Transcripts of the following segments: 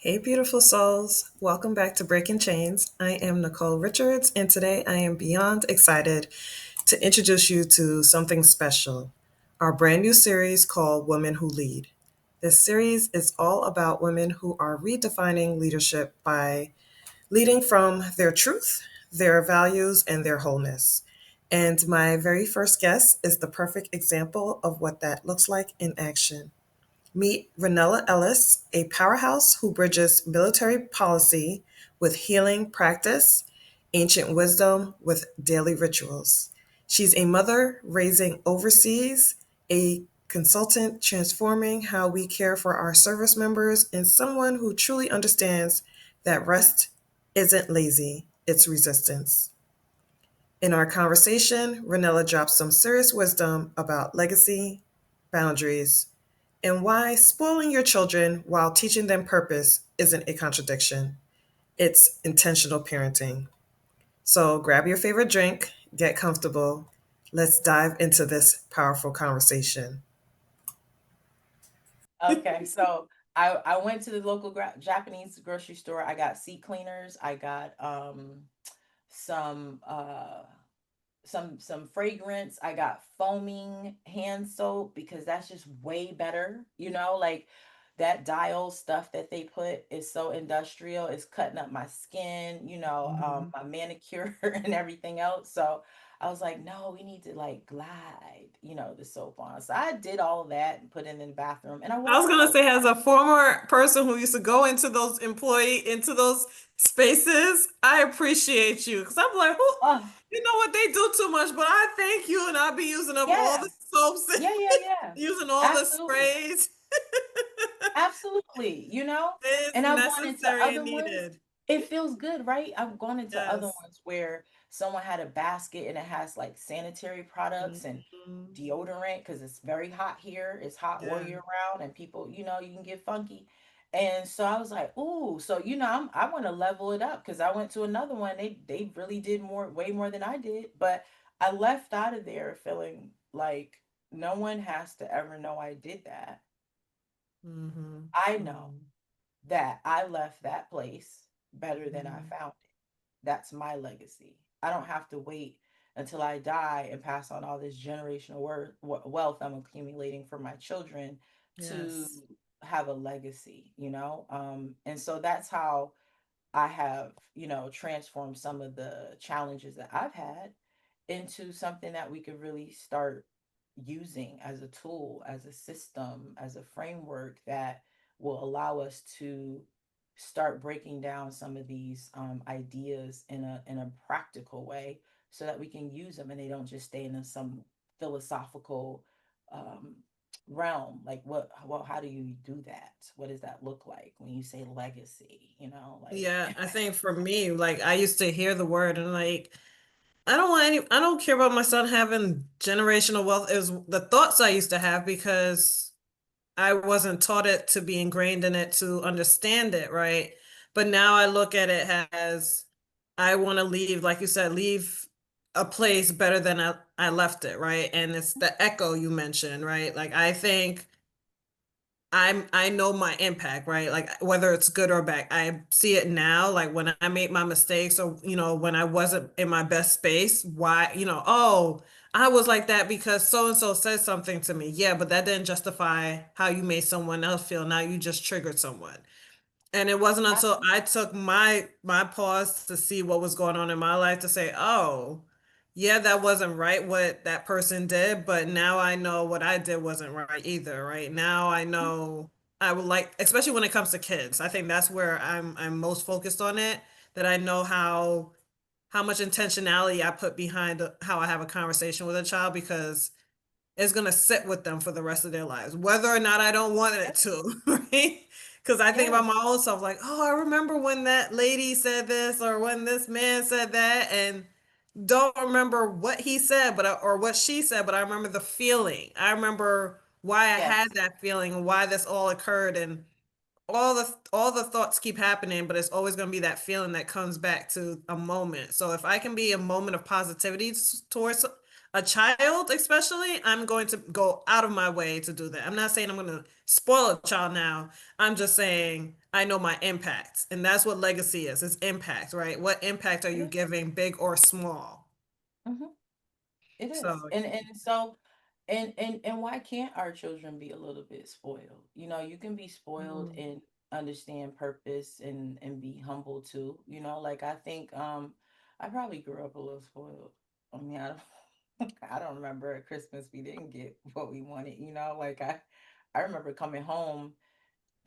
Hey, beautiful souls. Welcome back to Breaking Chains. I am Nicole Richards, and today I am beyond excited to introduce you to something special, our brand new series called Women Who Lead. This series is all about women who are redefining leadership by leading from their truth, their values, and their wholeness. And my very first guest is the perfect example of what that looks like in action. Meet Ronella Ellis, a powerhouse who bridges military policy with healing practice, ancient wisdom with daily rituals. She's a mother raising overseas, a consultant transforming how we care for our service members, and someone who truly understands that rest isn't lazy, it's resistance. In our conversation, Ronella drops some serious wisdom about legacy, boundaries, and why spoiling your children while teaching them purpose isn't a contradiction. It's intentional parenting. So grab your favorite drink, get comfortable. Let's dive into this powerful conversation. Okay, so I went to the local Japanese grocery store. I got seat cleaners. I got some some fragrance. I got foaming hand soap because that's just way better. Like that dial stuff that they put is so industrial. It's cutting up my skin, Mhm. my manicure and everything else. So I was like, no, we need to like glide, the soap on. So I did all of that and put it in the bathroom and I I was walked gonna out. say, as a former person who used to go into those spaces, I appreciate you because I'm like, who, Oh, you know what, they do too much, but I thank you, and I'll be using up all yeah. the soaps and Yeah, yeah, yeah. using all the Absolutely. sprays. Absolutely. It's And I've gone into necessary and other ones. needed. It feels good, right? I've gone into other Yes. ones where someone had a basket and it has like sanitary products and Mhm. deodorant because it's very hot here. It's hot all Yeah. year round, and people, you can get funky. And so I was like, ooh, so I want to level it up because I went to another one. They really did more, way more than I did, but I left out of there feeling like no one has to ever know I did that. Hmm. I know that I left that place better than I Hmm. found it. That's my legacy. I don't have to wait until I die and pass on all this generational wealth I'm accumulating for my children to Yes. have a legacy, And so that's how I have, transformed some of the challenges that I've had into something that we could really start using as a tool, as a system, as a framework that will allow us to start breaking down some of these ideas in a practical way so that we can use them and they don't just stay in some philosophical um, realm. Like well, how do you do that? What does that look like when you say legacy, like Yeah, I think for me, like I used to hear the word and like I don't care about my son having generational wealth. It was the thoughts I used to have because I wasn't taught it to be ingrained in it to understand it, right? But now I look at it as I want to leave, like you said, leave a place better than I left it, right? And it's the echo you mentioned, right? Like I think I know my impact, right? Like whether it's good or bad. I see it now, like when I made my mistakes or when I wasn't in my best space, why, oh, I was like that because so and so said something to me. Yeah, but that didn't justify how you made someone else feel. Now you just triggered someone. And it wasn't until I absolutely. took my pause to see what was going on in my life to say, oh, yeah, that wasn't right what that person did, but now I know what I did wasn't right either, right? Now I know I would like, especially when it comes to kids. I think that's where I'm most focused on it, that I know how much intentionality I put behind how I have a conversation with a child because is going to sit with them for the rest of their lives, whether or not I don't want it Yes. to, right? Because I think about Yes. my own self, like, oh, I remember when that lady said this or when this man said that, and don't remember what he said, or what she said, but I remember the feeling. I remember why I had Yes. that feeling and why this all occurred, and all the thoughts keep happening, but it's always going to be that feeling that comes back to a moment. So if I can be a moment of positivity towards a child, especially, I'm going to go out of my way to do that. I'm not saying I'm going to spoil a child now. I'm just saying I know my impact. And that's what legacy is. It's impact, right? What impact are It you is. giving, big or small? Hmm. It is. So, And so and why can't our children be a little bit spoiled? You know, you can be spoiled mm, and understand purpose and be humble too. You know, like I think I probably grew up a little spoiled. I mean, I don't I don't remember at Christmas we didn't get what we wanted, you know? Like I remember coming home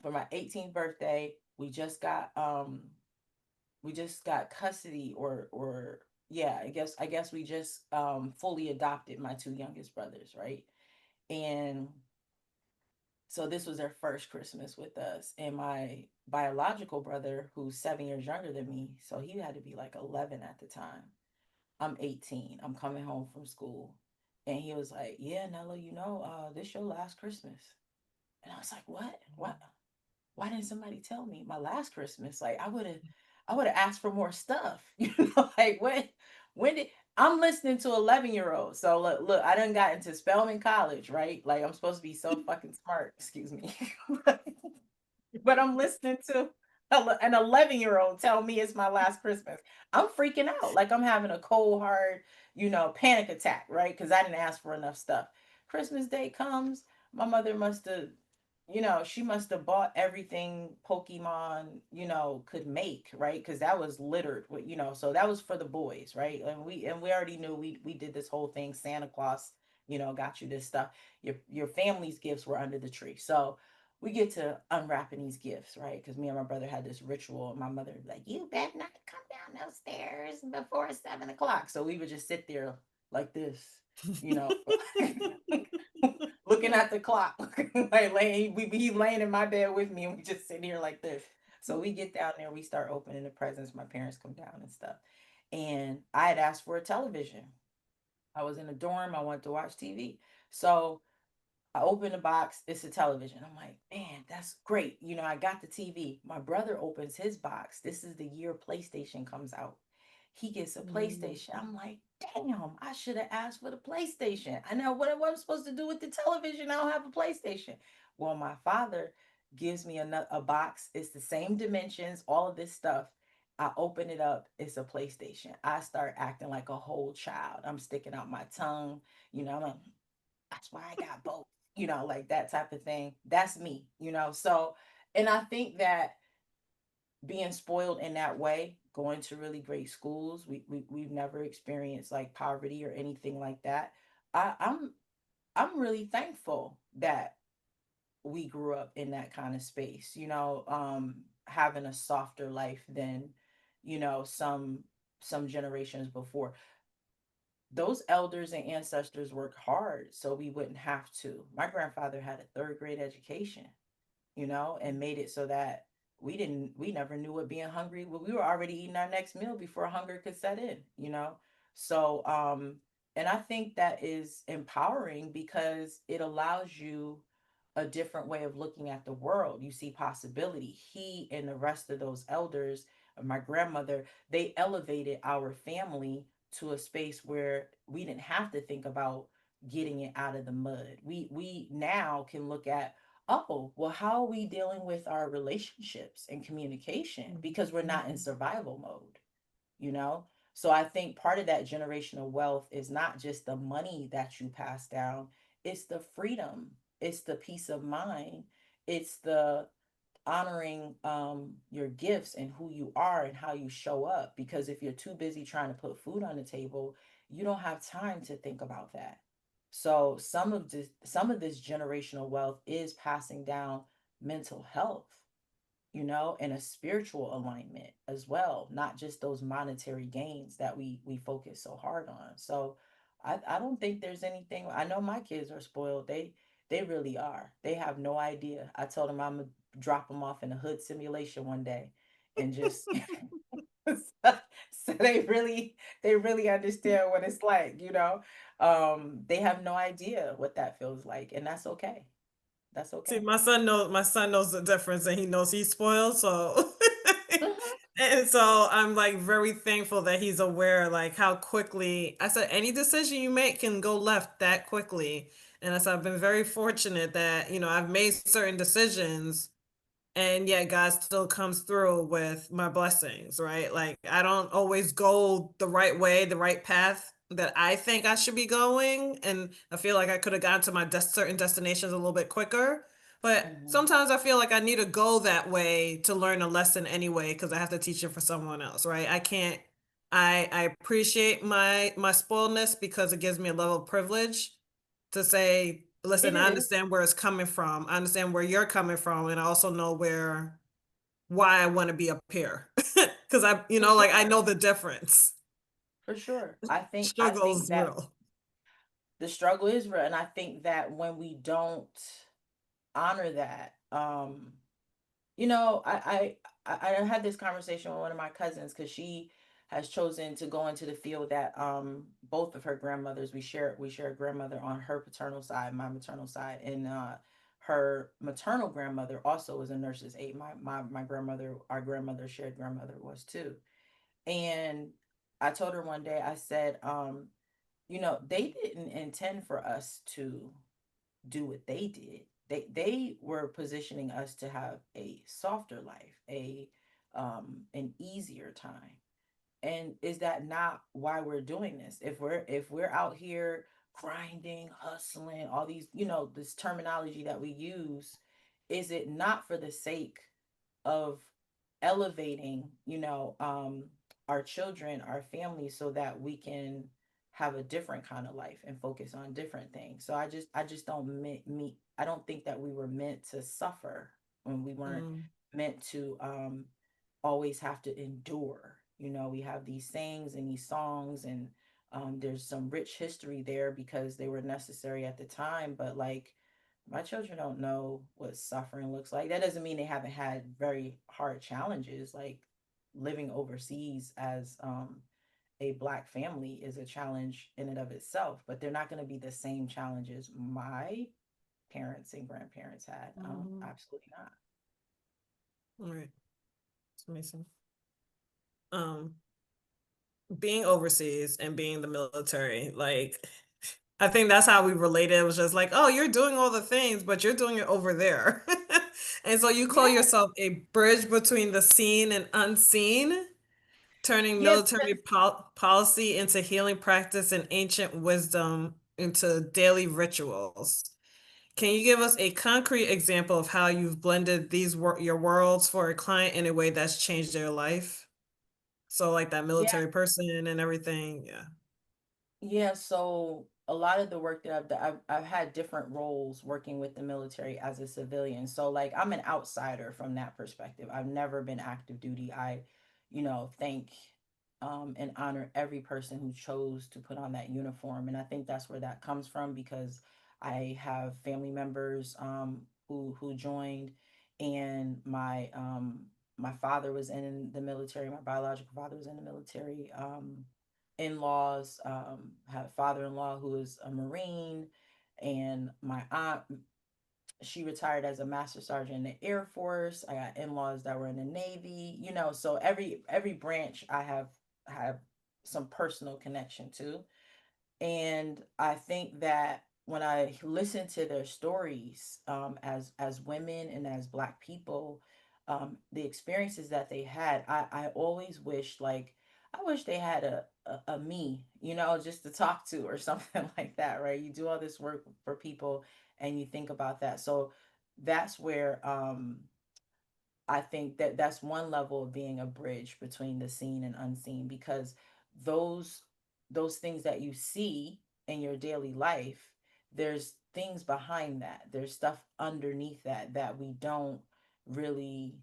for my 18th birthday. We just got custody or yeah, I guess we just fully adopted my two youngest brothers, right? And so this was their first Christmas with us. And my biological brother, who's 7 years younger than me, so he had to be like 11 at the time. I'm 18. I'm coming home from school. And he was like, "Yeah, Nella, this your last Christmas." And I was like, "What? What? Why didn't somebody tell me my last Christmas? Like I would have asked for more stuff." Like when did I'm listening to 11-year-olds. So look, I done got into Spelman College, right? Like I'm supposed to be so fucking smart, excuse me. But I'm listening to an 11-year-old tell me it's my last Christmas. I'm freaking out. Like I'm having a cold hard, panic attack, right? Because I didn't ask for enough stuff. Christmas Day comes, my mother must have, she must have bought everything Pokemon, could make, right? Because that was littered with, so that was for the boys, right? And we already knew we did this whole thing. Santa Claus, got you this stuff. Your family's gifts were under the tree. So we get to unwrapping these gifts, right? Because me and my brother had this ritual, and my mother would be like, "You better not come down those stairs before 7 o'clock." So we would just sit there like this, you know, looking at the clock, like laying, we he laying in my bed with me, and we just sit here like this. So we get down there, we start opening the presents. My parents come down and stuff, and I had asked for a television. I was in a dorm. I wanted to watch TV, so I open the box, it's a television. I'm like, man, that's great. I got the TV. My brother opens his box. This is the year PlayStation comes out. He gets a mm, PlayStation. I'm like, damn, I should have asked for the PlayStation. I know what I'm supposed to do with the television. I don't have a PlayStation. Well, my father gives me a box. It's the same dimensions, all of this stuff. I open it up. It's a PlayStation. I start acting like a whole child. I'm sticking out my tongue. I'm like, that's why I got both, like that type of thing. That's me. So, and I think that being spoiled in that way, going to really great schools, we've never experienced like poverty or anything like that. I'm really thankful that we grew up in that kind of space, having a softer life than, some generations before. Those elders and ancestors worked hard so we wouldn't have to. My grandfather had a third grade education, and made it so that we never knew what being hungry, well, we were already eating our next meal before hunger could set in. So and I think that is empowering because it allows you a different way of looking at the world. You see possibility. He and the rest of those elders, my grandmother, they elevated our family to a space where we didn't have to think about getting it out of the mud. We now can look at, oh, well, how are we dealing with our relationships and communication mm, because we're not in mm, survival mode, you know? So I think part of that generational wealth is not just the money that you pass down, it's the freedom, it's the peace of mind, it's the honoring your gifts and who you are and how you show up. Because if you're too busy trying to put food on the table, you don't have time to think about that. So some of this generational wealth is passing down mental health, and a spiritual alignment as well, not just those monetary gains that we focus so hard on. So I don't think there's anything. I know my kids are spoiled. They really are. They have no idea. I told them I'm gonna drop them off in a hood simulation one day and just so they really understand what it's like. They have no idea what that feels like, and that's okay. That's See, okay. my son knows the difference and he knows he's spoiled, so Mhm. And so I'm like very thankful that he's aware, like how quickly I said any decision you make can go left that quickly. And I said I've been very fortunate that, I've made certain decisions and yet God still comes through with my blessings, right? Like I don't always go the right way, the right path that I think I should be going, and I feel like I could have gotten to my certain destinations a little bit quicker. But Mhm. sometimes I feel like I need to go that way to learn a lesson anyway, because I have to teach it for someone else, right? I can't. I appreciate my spoiledness because it gives me a level of privilege to say, It listen, I is understand where it's coming from. I understand where you're coming from, and I also know why I want to be up here. Because for like I sure. know the difference. For sure. I think Struggle's that real. the struggle is real, and I think that when we don't honor that, you know, I had this conversation with one of my cousins because she has chosen to go into the field that both of her grandmothers, we share a grandmother on her paternal side, my maternal side, and her maternal grandmother also was a nurse's aide. My grandmother, our grandmother, shared grandmother was too. And I told her one day, I said, they didn't intend for us to do what they did. They were positioning us to have a softer life, a an easier time. And is that not why we're doing this? If we're out here grinding, hustling, all these, this terminology that we use, is it not for the sake of elevating, our children, our families, so that we can have a different kind of life and focus on different things. So I just don't me I don't think that we were meant to suffer when we weren't Mm, meant to always have to endure. We have these sayings and these songs, and there's some rich history there because they were necessary at the time. But like, my children don't know what suffering looks like. That doesn't mean they haven't had very hard challenges. Like, living overseas as a black family is a challenge in and of itself, but they're not going to be the same challenges my parents and grandparents had. mhm. Absolutely not. All right. It's amazing. Um, being overseas and being the military, like I think that's how we related. It was just like, oh, you're doing all the things, but you're doing it over there. And so you call Yes. yourself a bridge between the seen and unseen, turning Yeah, military because policy into healing practice and ancient wisdom into daily rituals. Can you give us a concrete example of how you've blended your worlds for a client in a way that's changed their life? So, like that yeah, military person and everything. Yeah. yeah. So a lot of the work that I've had different roles working with the military as a civilian. So like, I'm an outsider from that perspective. I've never been active duty. I, thank and honor every person who chose to put on that uniform, and I think that's where that comes from because I have family members who joined, and my father was in the military. My biological father was in the military. In-laws, have father-in-law who is a Marine, and my aunt, she retired as a master sergeant in the Air Force. I got in-laws that were in the Navy, so every branch I have some personal connection to. And I think that when I listen to their stories, as women and as Black people, the experiences that they had, I always wish, like, I wish they had a me, just to talk to or something like that, right? You do all this work for people and you think about that. So that's where I think that that's one level of being a bridge between the seen and unseen, because those those things that you see in your daily life, there's things behind that. There's stuff underneath that we don't really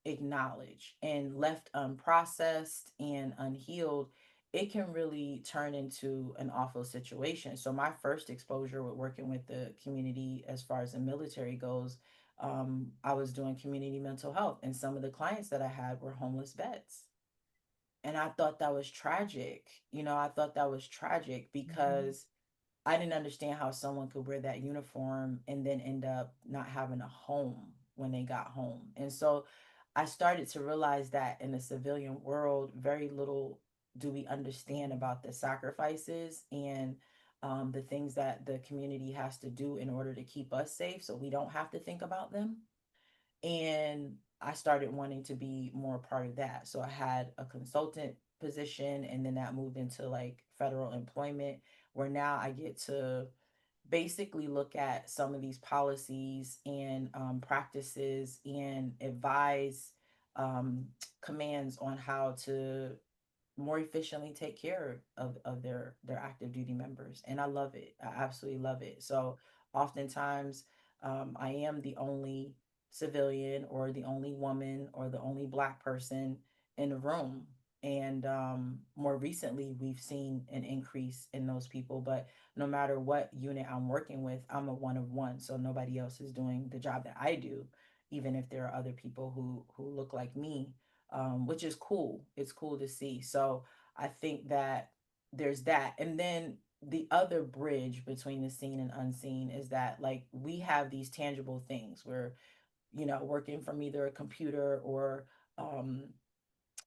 acknowledge, and left unprocessed and unhealed, it can really turn into an awful situation. So my first exposure with working with the community as far as the military goes, I was doing community mental health, and some of the clients that I had were homeless vets. And I thought that was tragic. I thought that was tragic Mhm. because I didn't understand how someone could wear that uniform and then end up not having a home when they got home. And so I started to realize that in the civilian world, very little do we understand about the sacrifices and the things that the community has to do in order to keep us safe so we don't have to think about them. And I started wanting to be more a part of that. So I had a consultant position, and then that moved into like federal employment, where now I get to basically look at some of these policies and practices and advise um, commands on how to more efficiently take care of their active duty members. And I love it. I absolutely love it. So oftentimes I am the only civilian or the only woman or the only black person in the room. And more recently, we've seen an increase in those people. But no matter what unit I'm working with, I'm a one of one. So nobody else is doing the job that I do, even if there are other people who look like me, which is cool. It's cool to see. So I think that there's that. And then the other bridge between the seen and unseen is that like we have these tangible things where, working from either a computer or um,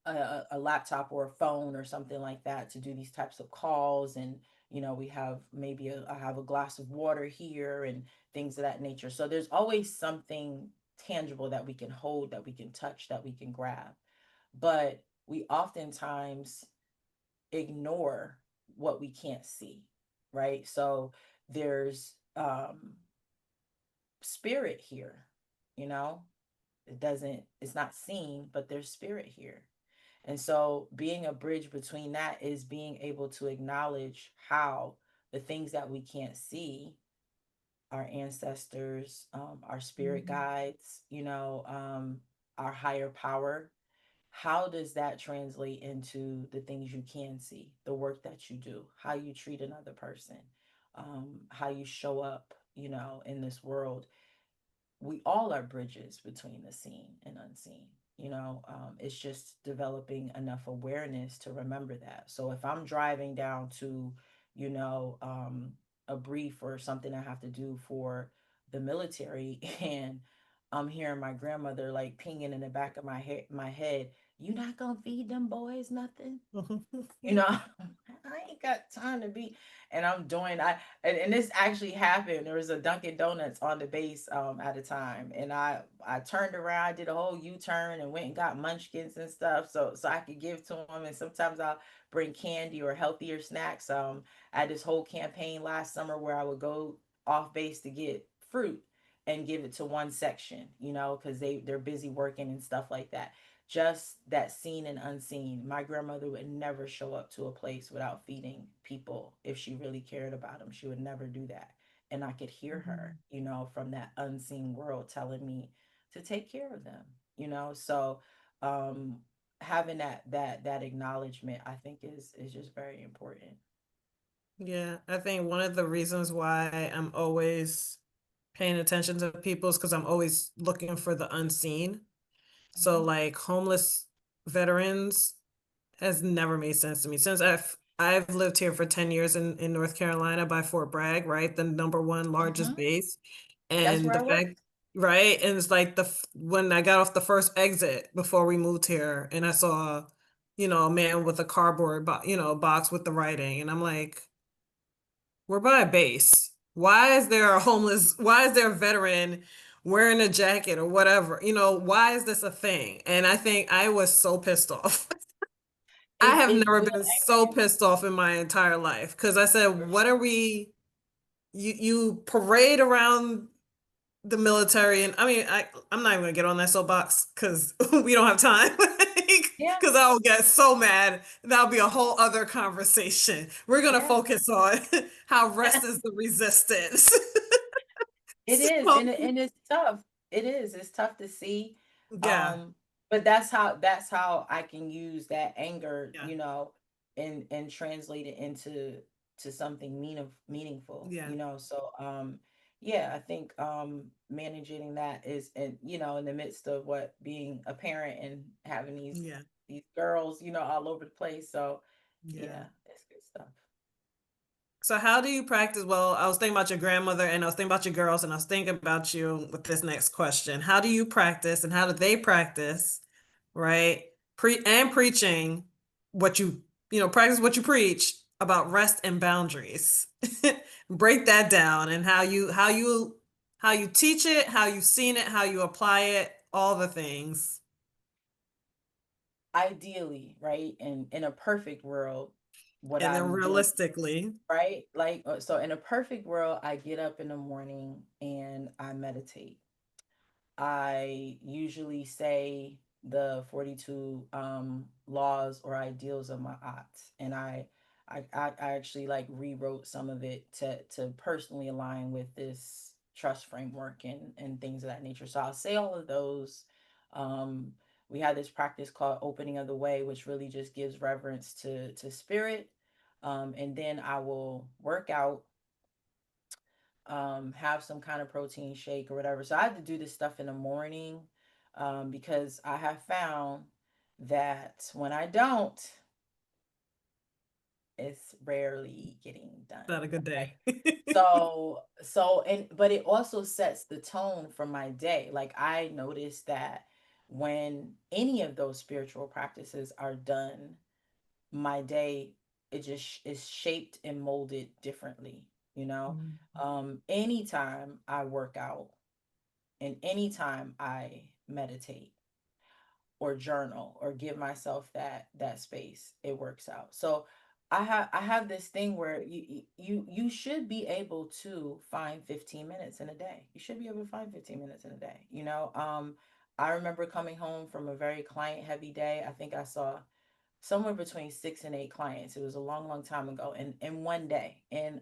a laptop or a phone or something like that to do these types of calls. And we have maybe I have a glass of water here and things of that nature. So there's always something tangible that we can hold, that we can touch, that we can grab. But we oftentimes ignore what we can't see, right? So there's spirit here, you know? It's not seen, but there's spirit here. And so being a bridge between that is being able to acknowledge how the things that we can't see, our ancestors, our spirit Mhm. guides, our higher power, how does that translate into the things you can see, the work that you do, how you treat another person, how you show up, in this world? We all are bridges between the seen and unseen. It's just developing enough awareness to remember that. So if I'm driving down to, you know, um, a brief or something I have to do for the military, and I'm hearing my grandmother like pinging in the back of my head, "You not gonna feed them boys nothing?" I ain't got time to be. And I'm doing and this actually happened. There was a Dunkin' Donuts on the base at a time, and I turned around, did a whole U-turn, and went and got munchkins and stuff so I could give to them. And sometimes I'll bring candy or healthier snacks. I had this whole campaign last summer where I would go off base to get fruit and give it to one section, because they're busy working and stuff like that. Just that seen and unseen. My grandmother would never show up to a place without feeding people if she really cared about them. She would never do that. And I could hear her, Mhm. from that unseen world telling me to take care of them, So um having that acknowledgement, I think is just very important. Yeah, I think one of the reasons why I'm always paying attention to people is because I'm always looking for the unseen. So, Hmm. like homeless veterans has never made sense to me since I've lived here for 10 years in North Carolina by Fort Bragg, right? The number one largest Hmm. base. That's And where the I fact, worked. right? And it's like when I got off the first exit before we moved here and I saw, a man with a cardboard box with the writing. And I'm like, we're by a base. Why is there a veteran wearing a jacket or whatever? Why is this a thing? And I think I was so pissed off. I have It never will been anger so you. pissed off in my entire life because I said, For what are sure. you parade around the military, and I mean, I'm not even gonna get on that soapbox because we don't have time. Yeah, Because I'll get so mad. That'll be a whole other conversation. We're gonna yeah. focus on how rest is the resistance. It is, So, and it's tough. It is. It's tough to see. yeah, Um, but that's how I can use that anger, yeah, and translate it into something meaningful, yeah, So yeah, I think managing that is, and in the midst of what being a parent and having yeah, these girls, all over the place. So yeah. yeah, it's good stuff. So how do you practice? Well, I was thinking about your grandmother and I was thinking about your girls and I was thinking about you with this next question. How do you practice and how do they practice, right? Preaching what practice what you preach about rest and boundaries. Break that down and how you teach it, how you've seen it, how you apply it, all the things. Ideally, right? In a perfect world, what And then I'm doing, realistically, right? Like, so in a perfect world, I get up in the morning and I meditate. I usually say the 42 laws or ideals of my aughts, and I actually like rewrote some of it to personally align with this trust framework and things of that nature. So I'll say all of those. Um, we have this practice called opening of the way, which really just gives reverence to spirit. And then I will work out, have some kind of protein shake or whatever. So I have to do this stuff in the morning, because I have found that when I don't, it's rarely getting done. not a good Right. day. And but it also sets the tone for my day. Like I noticed that when any of those spiritual practices are done, my day, it just is shaped and molded differently, you know. Mhm. Anytime I work out and anytime I meditate or journal or give myself that space, it works out. So I have this thing where you should be able to find 15 minutes in a day. You should be able to find 15 minutes in a day, you know. I remember coming home from a very client heavy day. I think I saw somewhere between 6 and 8 clients. It was a long, long time ago, and in one day. And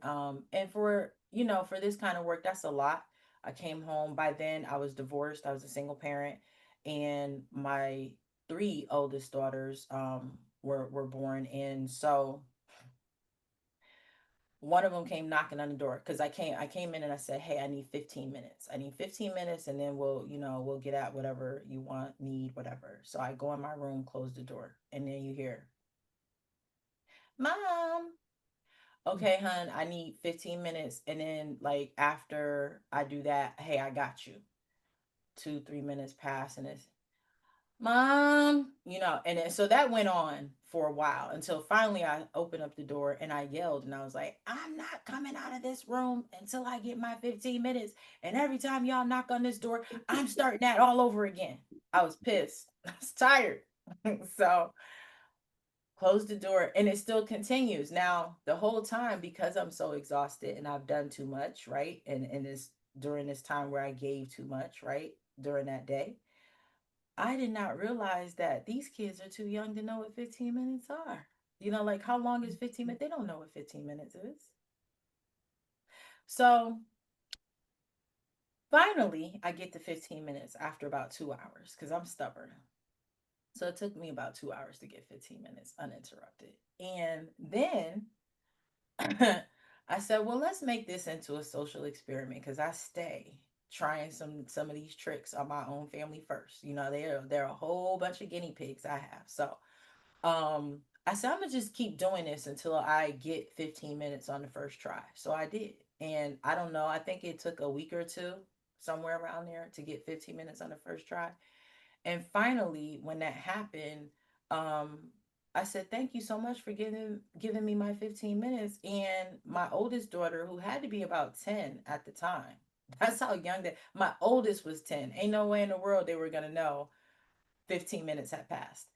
for for this kind of work, that's a lot. I came home. By then, I was divorced. I was a single parent, and my three oldest daughters were born. And so one of them came knocking on the door because I came in and I said, "Hey, I need 15 minutes. I need 15 minutes, and then we'll get at whatever you want, need, whatever." So I go in my room, close the door, and then you hear, "Mom, okay, hun, I need 15 minutes." And then, like, after I do that, "Hey, I got you." 2, 3 minutes pass, and it's, "Mom," and then so that went on for a while until finally I opened up the door and I yelled and I was like, "I'm not coming out of this room until I get my 15 minutes. And every time y'all knock on this door, I'm starting that all over again." I was pissed. I was tired. So close the door, and it still continues now the whole time because I'm so exhausted and I've done too much, right? And this during this time where I gave too much, right? During that day, I did not realize that these kids are too young to know what 15 minutes are. Like, how long is 15 minutes? They don't know what 15 minutes is. So finally I get to 15 minutes after about 2 hours because I'm stubborn. So it took me about 2 hours to get 15 minutes uninterrupted. And then I said, "Well, let's make this into a social experiment because I stay trying some of these tricks on my own family first. There are a whole bunch of guinea pigs I have." So, I said, "I'm gonna just keep doing this until I get 15 minutes on the first try." So I did, and I don't know. I think it took a week or two, somewhere around there, to get 15 minutes on the first try. And finally, when that happened, um, I said, "Thank you so much for giving me my 15 minutes." And my oldest daughter, who had to be about 10 at the time, that's how young that my oldest was 10. Ain't no way in the world they were gonna know 15 minutes had passed.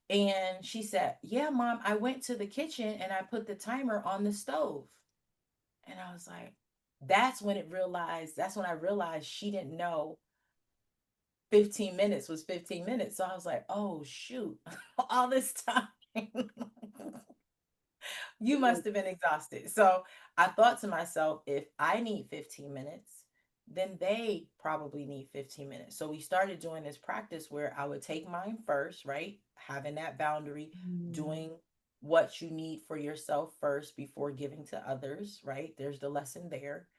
And she said, "Yeah, mom, I went to the kitchen and I put the timer on the stove." And I was like, that's when I realized she didn't know 15 minutes was 15 minutes. So I was like, "Oh, shoot, all this time." You must have been exhausted. So I thought to myself, if I need 15 minutes, then they probably need 15 minutes. So we started doing this practice where I would take mine first, right? Having that boundary, Mm. doing what you need for yourself first before giving to others, right? There's the lesson there.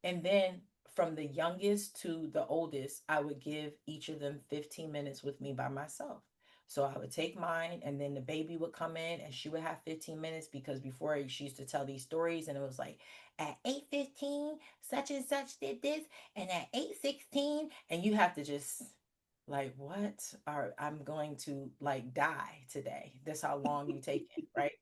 And then from the youngest to the oldest, I would give each of them 15 minutes with me by myself. So I would take mine, and then the baby would come in, and she would have 15 minutes, because before she used to tell these stories, and it was like, at 8:15, such and such did this, and at 8:16, and you have to just like, what are I'm going to like die today. That's how long you take it, right?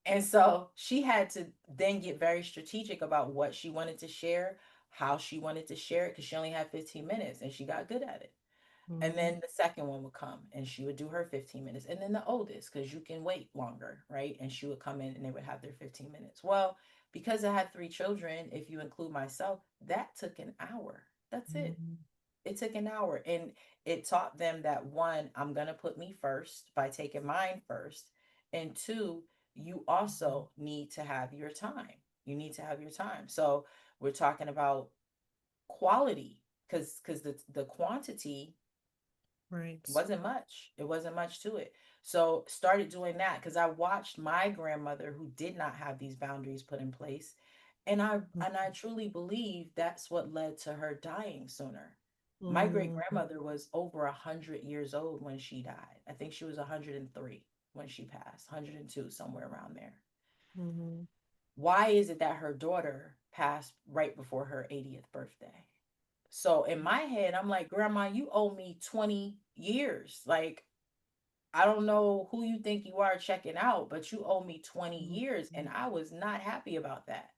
And so she had to then get very strategic about what she wanted to share, how she wanted to share it, because she only had 15 minutes and she got good at it. And Mhm. then the second one would come and she would do her 15 minutes. And then the oldest, because you can wait longer, right? And she would come in and they would have their 15 minutes. Well, because I had three children, if you include myself, that took an hour. That's it. Mhm. It took an hour. And it taught them that, one, I'm going to put me first by taking mine first. And two, you also need to have your time. You need to have your time. So we're talking about quality, because the quantity Right. wasn't much. It wasn't much to it. So started doing that because I watched my grandmother, who did not have these boundaries put in place, and I truly believe that's what led to her dying sooner. My great Mhm. grandmother was over 100 years old when she died. I think she was 103 when she passed, 102, somewhere around there. Mhm. Why is it that her daughter passed right before her 80th birthday? So in my head, I'm like, Grandma, you owe me 20 years. Like, I don't know who you think you are checking out, but you owe me 20 years. And Mhm. I was not happy about that.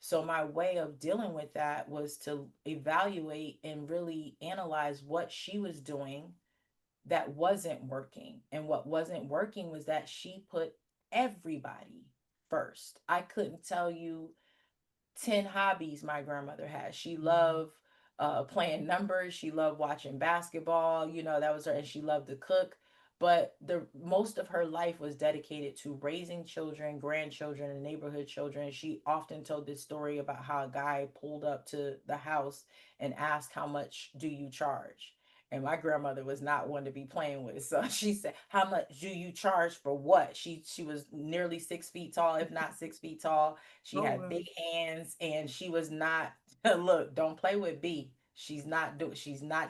So my way of dealing with that was to evaluate and really analyze what she was doing that wasn't working. And what wasn't working was that she put everybody first. I couldn't tell you 10 hobbies my grandmother had. She loved playing numbers. She loved watching basketball. You know, that was her, and she loved to cook. But the most of her life was dedicated to raising children, grandchildren, and neighborhood children. She often told this story about how a guy pulled up to the house and asked, "How much do you charge?" And my grandmother was not one to be playing with. So she said, "How much do you charge for what?" She was nearly 6 feet tall, if not 6 feet tall. She Oh had well. big hands, and she was not look, don't play with B. She's not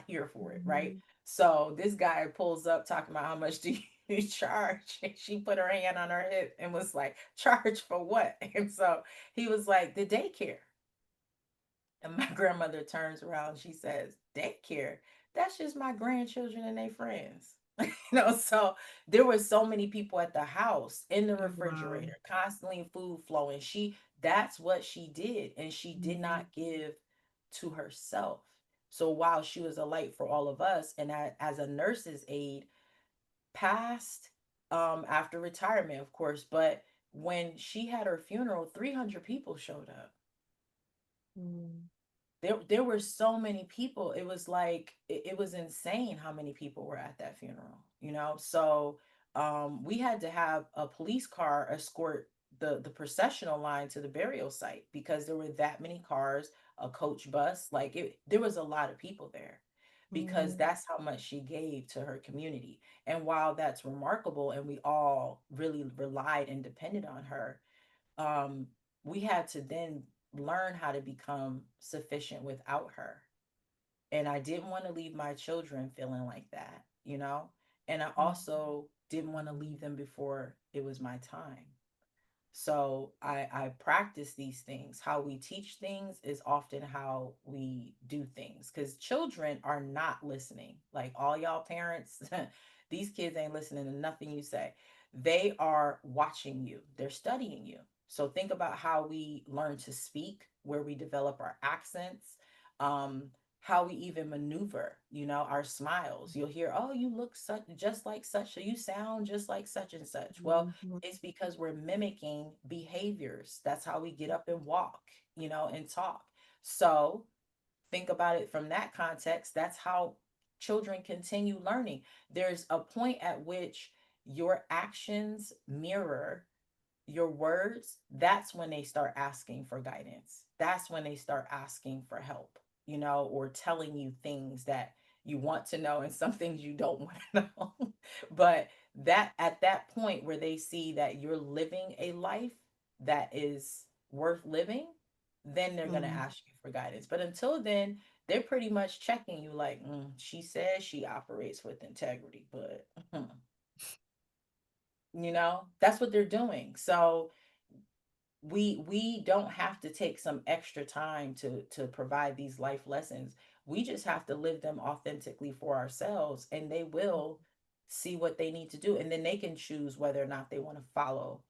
here for it, right? Mhm. So this guy pulls up talking about, how much do you charge? And she put her hand on her hip and was like, charge for what? And so he was like, the daycare. And my grandmother turns around, she says, daycare? That's just my grandchildren and their friends. So there were so many people at the house, in the Wow. refrigerator, constantly food flowing. That's what she did. And she did Mhm. not give to herself. So while she was a light for all of us, and as a nurse's aide, passed after retirement, of course, but when she had her funeral, 300 people showed up. Mhm. There were so many people. It was like it was insane how many people were at that funeral. So we had to have a police car escort the processional line to the burial site, because there were that many cars, a coach bus, like there was a lot of people there, because Mhm. that's how much she gave to her community. And while that's remarkable and we all really relied and depended on her, um, we had to then learn how to become sufficient without her. And I didn't want to leave my children feeling like that. And I also didn't want to leave them before it was my time. So I practice these things. How we teach things is often how we do things, because children are not listening. Like, all y'all parents, these kids ain't listening to nothing you say. They are watching you, they're studying you. So think about how we learn to speak, where we develop our accents, um, how we even maneuver, our smiles. You'll hear, oh, you look such just like such, so you sound just like such and such. Well, Mhm. it's because we're mimicking behaviors. That's how we get up and walk, and talk. So think about it from that context. That's how children continue learning. There's a point at which your actions mirror your words. That's when they start asking for guidance. That's when they start asking for help, or telling you things that you want to know and some things you don't want to know. But that at that point where they see that you're living a life that is worth living, then they're going to Mhm. ask you for guidance. But until then, they're pretty much checking you like, she says she operates with integrity, but That's what they're doing. So we don't have to take some extra time to provide these life lessons. We just have to live them authentically for ourselves, and they will see what they need to do, and then they can choose whether or not they want to follow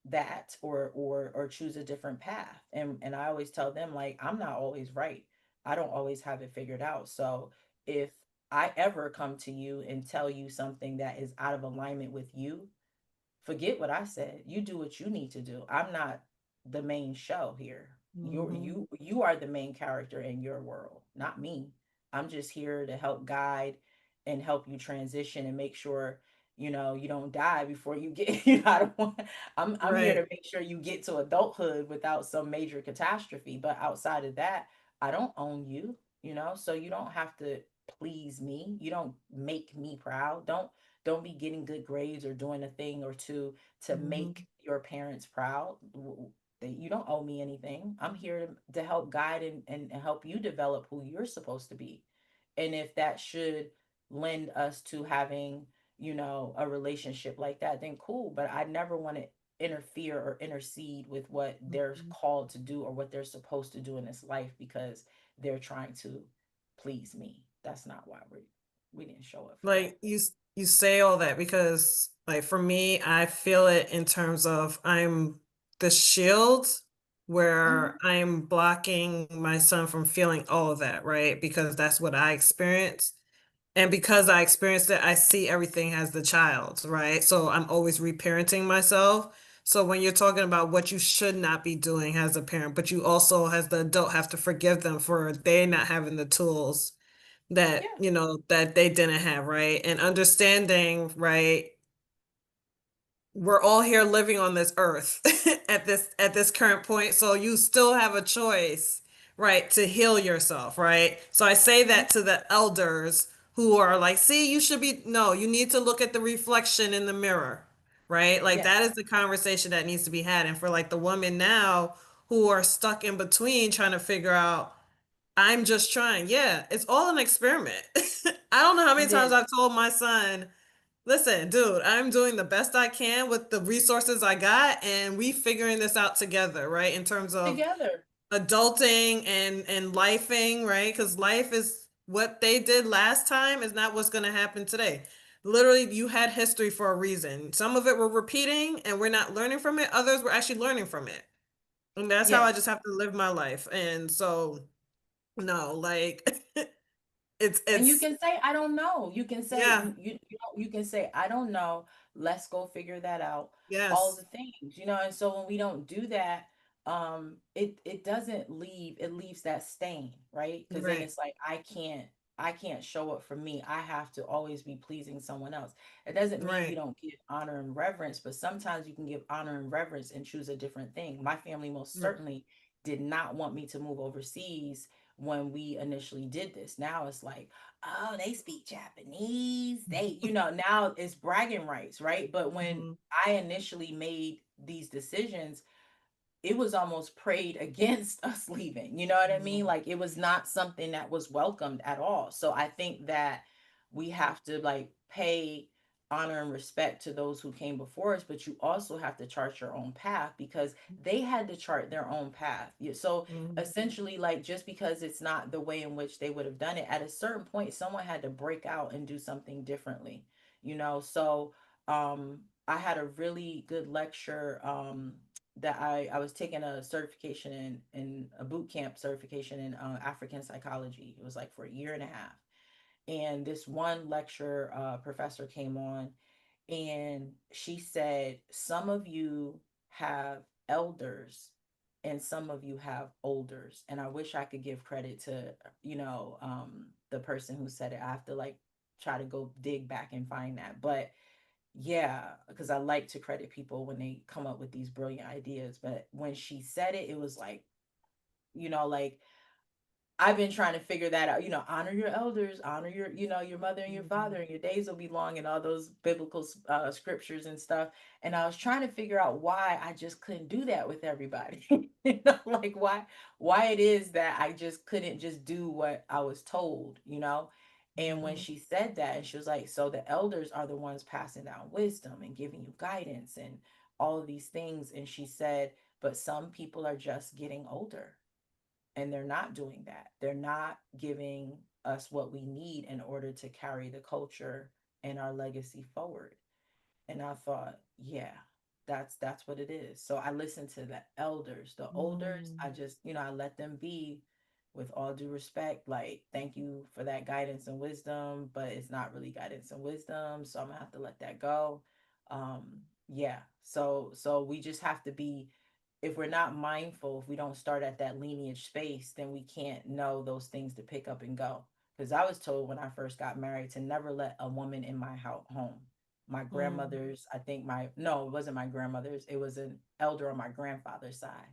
that, or choose a different path. And I always tell them, like, I'm not always right. I don't always have it figured out. So if I ever come to you and tell you something that is out of alignment with you, forget what I said. You do what you need to do. I'm not the main show here. Hmm. You are the main character in your world, not me. I'm just here to help guide and help you transition and make sure you don't die before you get I don't want I'm here Right. to make sure you get to adulthood without some major catastrophe. But outside of that, I don't own you, so you don't have to please me. You don't make me proud. Don't be getting good grades or doing a thing or two to Hmm. make your parents proud. You don't owe me anything. I'm here to help guide and help you develop who you're supposed to be. And if that should lend us to having, a relationship like that, then cool. But I never want to interfere or intercede with what they're called to do or what they're supposed to do in this life because they're trying to please me. That's not why we didn't show up for that. Like you say all that because like for me, I feel it in terms of I'm the shield where Hmm. I'm blocking my son from feeling all of that, right? Because that's what I experienced. And because I experienced it, I see everything as the child, right? So I'm always reparenting myself. So when you're talking about what you should not be doing as a parent, but you also, as the adult, have to forgive them for they not having the tools that, Yeah. that they didn't have, right? And understanding, right? We're all here living on this earth at this current point, so you still have a choice, right, to heal yourself, right? So I say Yeah. that to the elders who are like, see, you should be, no, you need to look at the reflection in the mirror, right? Like that is Yes. the conversation that needs to be had. And for like the women now who are stuck in between trying to figure out, I'm just trying, yeah, it's all an experiment. I don't know how many It times is. I've told my son, listen, dude, I'm doing the best I can with the resources I got, and we figuring this out together, right? In terms of Together. adulting and lifing, right? Because life is what they did last time is not what's going to happen today. Literally, you had history for a reason. Some of it we're repeating and we're not learning from it. Others we're actually learning from it. And that's how I just Yes. have to live my life. And so, no, like it's And you it's can say, I don't know. You can say, yeah, you can say, I don't know. Let's go figure that out. All yes, the things. And so when we don't do that, it doesn't leave, it leaves that stain, right? Because then right, it's like, I can't show up for me. I have to always be pleasing someone else. It doesn't mean we right. don't give honor and reverence, but sometimes you can give honor and reverence and choose a different thing. My family most Mm, certainly did not want me to move overseas when we initially did this. Now it's like, oh, they speak Japanese. Now it's bragging rights, right? But when mhm, I initially made these decisions, it was almost prayed against us leaving. You know what I mean? mhm, Like it was not something that was welcomed at all. So I think that we have to like pay honor and respect to those who came before us, but you also have to chart your own path because they had to chart their own path. So mhm, essentially, like just because it's not the way in which they would have done it, at a certain point, someone had to break out and do something differently. So I had a really good lecture that I was taking a certification in a boot camp certification in African psychology. It was like for a year and a half. And this one lecture professor came on and she said, some of you have elders and some of you have olders. And I wish I could give credit to, the person who said it. I have to like try to go dig back and find that. But yeah, because I like to credit people when they come up with these brilliant ideas. But when she said it, it was like I've been trying to figure that out. Honor your elders, honor your mother and your mhm, father, and your days will be long, and all those biblical scriptures and stuff. And I was trying to figure out why I just couldn't do that with everybody. Like why it is that I just couldn't just do what I was told. And when Mhm. she said that, and she was like, so the elders are the ones passing down wisdom and giving you guidance and all of these things. And she said, but some people are just getting older and they're not doing that. They're not giving us what we need in order to carry the culture and our legacy forward. And I thought, yeah, that's what it is. So I listened to the elders, the olders. I Mm. just, I let them be, with all due respect, like, thank you for that guidance and wisdom, but it's not really guidance and wisdom, so I'm gonna have to let that go. Um, yeah. So we just have to be, if we're not mindful, if we don't start at that lineage space, then we can't know those things to pick up and go. Because I was told when I first got married to never let a woman in my home. My Mm. grandmother's, I think my, no, it wasn't my grandmother's, it was an elder on my grandfather's side.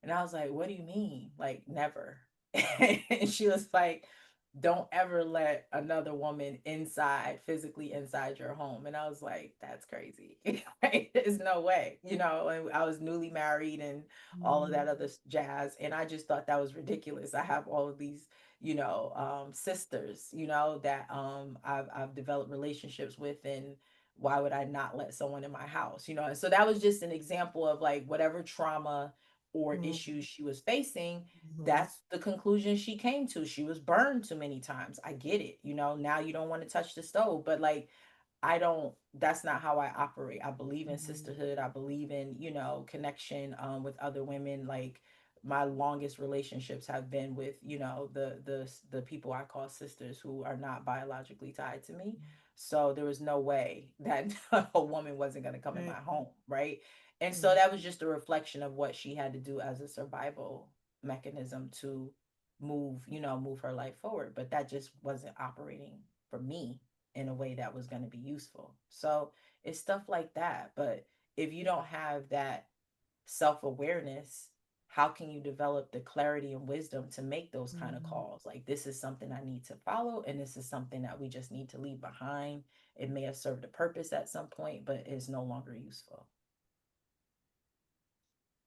And I was like, what do you mean? Like, never. And she was like, don't ever let another woman inside, physically inside your home. And I was like, that's crazy. Right? There's no way. And I was newly married and all of that Mm. other jazz. And I just thought that was ridiculous. I have all of these, sisters, that I've developed relationships with, and why would I not let someone in my house? And so that was just an example of like whatever trauma or Mm. issues she was facing. Mhm. That's the conclusion she came to. She was burned too many times. I get it. Now you don't want to touch the stove, but like, I don't, that's not how I operate. I believe in Mhm. sisterhood. I believe in, connection with other women. Like, my longest relationships have been with, the people I call sisters who are not biologically tied to me. So there was no way that a woman wasn't going to come in my Right. home, right? And so Mm. that was just a reflection of what she had to do as a survival mechanism to move her life forward. But that just wasn't operating for me in a way that was going to be useful. So it's stuff like that. But if you don't have that self awareness, how can you develop the clarity and wisdom to make those kind of Mhm. calls? Like, this is something I need to follow, and this is something that we just need to leave behind. It may have served a purpose at some point, but it's no longer useful.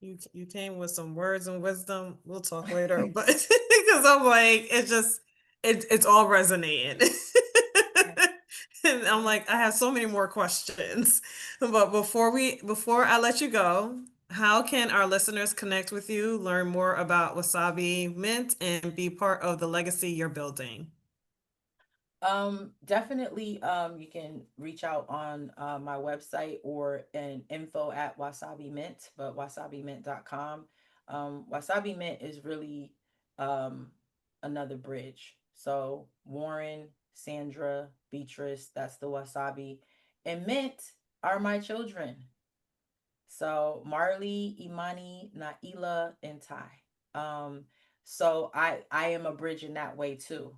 You came with some words and wisdom. We'll talk later, but because I'm like, it's all resonating. Yeah. And I'm Yeah. like, I have so many more questions. But before I let you go, how can our listeners connect with you, learn more about Wasabi Mint, and be part of the legacy you're building? Definitely, you can reach out on my website or an info at Wasabi Mint, but wasabimint.com. Wasabi Mint is really um, another bridge. So Warren, Sandra, Beatrice, that's the Wasabi. And Mint are my children. So Marley, Imani, Naila, and Ty. Um, so I am a bridge in that way too,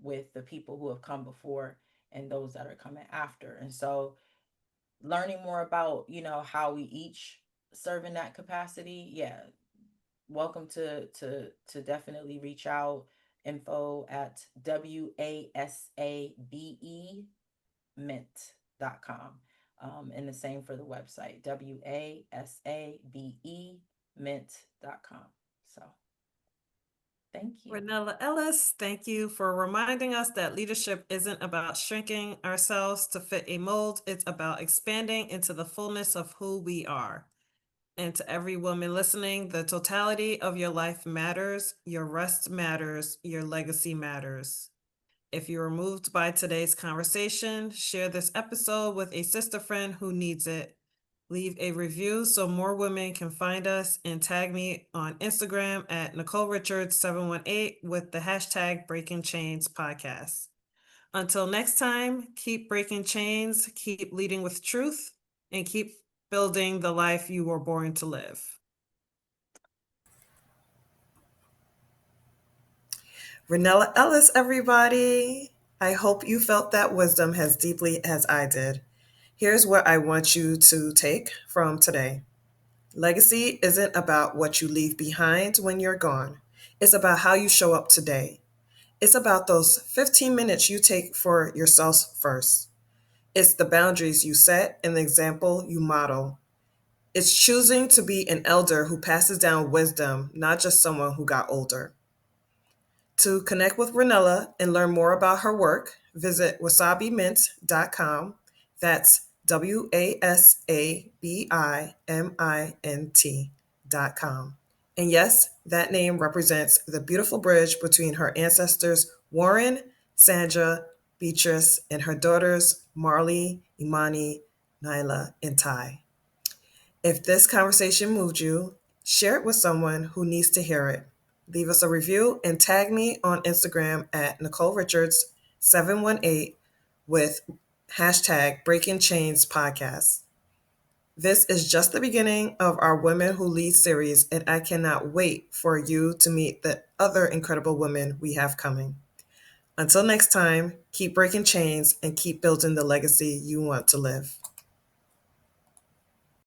with the people who have come before and those that are coming after. And so learning more about, how we each serve in that capacity, yeah, welcome to definitely reach out. Info at WASABE mint.com. And the same for the website, WASABE mint.com. So thank you. Ronella Ellis, thank you for reminding us that leadership isn't about shrinking ourselves to fit a mold. It's about expanding into the fullness of who we are. And to every woman listening, the totality of your life matters, your rest matters, your legacy matters. If you were moved by today's conversation, share this episode with a sister friend who needs it. Leave a review so more women can find us, and tag me on Instagram at Nicole Richards 718 with the hashtag Breaking Chains Podcast. Until next time, keep breaking chains, keep leading with truth, and keep building the life you were born to live. Ronella Ellis, everybody. I hope you felt that wisdom as deeply as I did. Here's what I want you to take from today. Legacy isn't about what you leave behind when you're gone. It's about how you show up today. It's about those 15 minutes you take for yourself first. It's the boundaries you set and the example you model. It's choosing to be an elder who passes down wisdom, not just someone who got older. To connect with Ronella and learn more about her work, visit wasabimint.com. That's WASABIMINT.com. And yes, that name represents the beautiful bridge between her ancestors Warren, Sandra, Beatrice, and her daughters Marley, Imani, Nyla, and Ty. If this conversation moved you, share it with someone who needs to hear it. Leave us a review and tag me on Instagram at Nicole Richards 718 with hashtag Breaking Chains Podcast. This is just the beginning of our Women Who Lead series, and I cannot wait for you to meet the other incredible women we have coming. Until next time, keep breaking chains and keep building the legacy you want to live.